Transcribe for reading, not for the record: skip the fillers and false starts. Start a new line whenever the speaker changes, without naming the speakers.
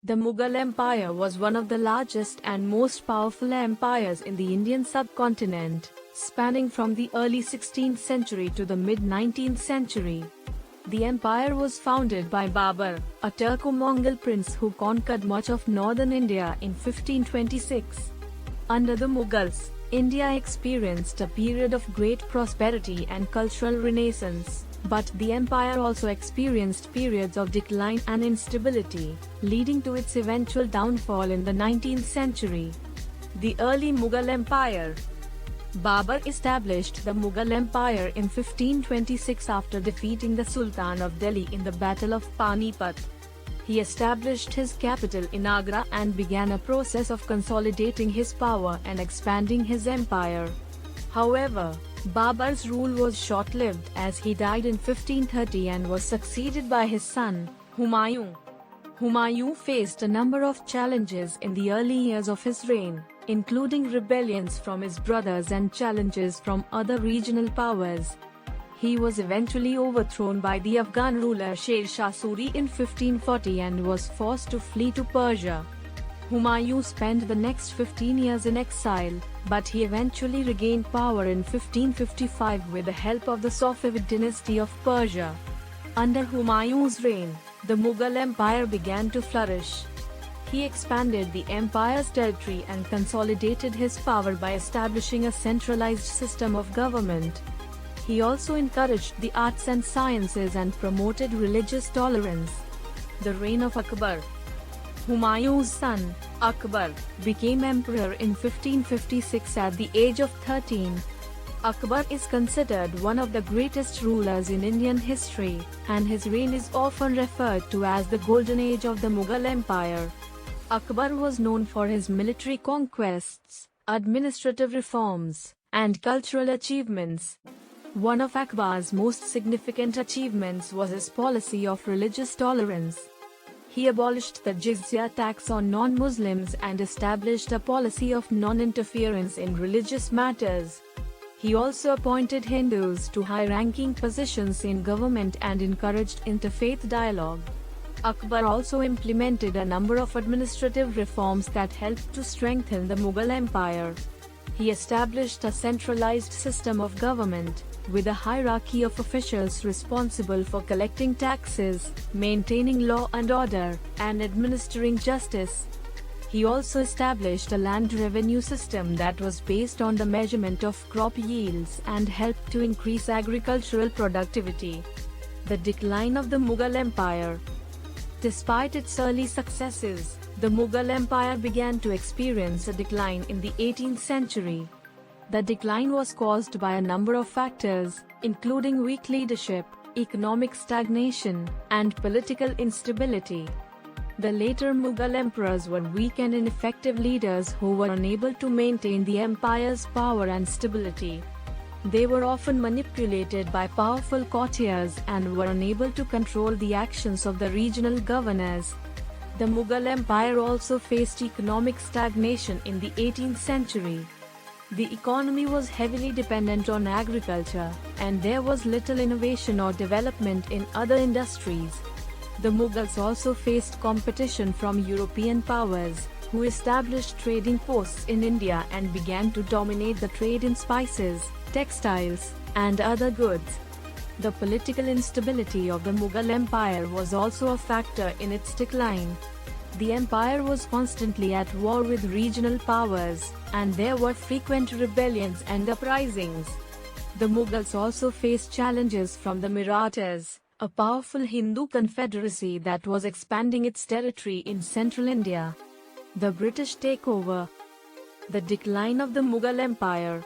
The Mughal Empire was one of the largest and most powerful empires in the Indian subcontinent, spanning from the early 16th century to the mid-19th century. The empire was founded by Babur, a Turco-Mongol prince who conquered much of northern India in 1526. Under the Mughals, India experienced a period of great prosperity and cultural renaissance, but the empire also experienced periods of decline and instability, leading to its eventual downfall in the 19th century. The early Mughal Empire. Babur established the Mughal Empire in 1526 after defeating the Sultan of Delhi in the Battle of Panipat. He established his capital in Agra and began a process of consolidating his power and expanding his empire. However, Babur's rule was short-lived as he died in 1530 and was succeeded by his son, Humayun. Humayun faced a number of challenges in the early years of his reign, including rebellions from his brothers and challenges from other regional powers. He was eventually overthrown by the Afghan ruler Sher Shah Suri in 1540 and was forced to flee to Persia. Humayun spent the next 15 years in exile, but he eventually regained power in 1555 with the help of the Safavid dynasty of Persia. Under Humayun's reign, the Mughal Empire began to flourish. He expanded the empire's territory and consolidated his power by establishing a centralized system of government. He also encouraged the arts and sciences and promoted religious tolerance. The reign of Akbar. Humayun's son, Akbar, became emperor in 1556 at the age of 13. Akbar is considered one of the greatest rulers in Indian history, and his reign is often referred to as the Golden Age of the Mughal Empire. Akbar was known for his military conquests, administrative reforms, and cultural achievements. One of Akbar's most significant achievements was his policy of religious tolerance. He abolished the jizya tax on non-Muslims and established a policy of non-interference in religious matters. He also appointed Hindus to high-ranking positions in government and encouraged interfaith dialogue. Akbar also implemented a number of administrative reforms that helped to strengthen the Mughal Empire. He established a centralized system of government, with a hierarchy of officials responsible for collecting taxes, maintaining law and order, and administering justice. He also established a land revenue system that was based on the measurement of crop yields and helped to increase agricultural productivity. The decline of the Mughal Empire. Despite its early successes, the Mughal Empire began to experience a decline in the 18th century. The decline was caused by a number of factors, including weak leadership, economic stagnation, and political instability. The later Mughal emperors were weak and ineffective leaders who were unable to maintain the empire's power and stability. They were often manipulated by powerful courtiers and were unable to control the actions of the regional governors. The Mughal Empire also faced economic stagnation in the 18th century. The economy was heavily dependent on agriculture, and there was little innovation or development in other industries. The Mughals also faced competition from European powers, who established trading posts in India and began to dominate the trade in spices, textiles, and other goods. The political instability of the Mughal Empire was also a factor in its decline. The empire was constantly at war with regional powers, and there were frequent rebellions and uprisings. The Mughals also faced challenges from the Marathas, a powerful Hindu confederacy that was expanding its territory in central India. The British takeover. The decline of the Mughal Empire.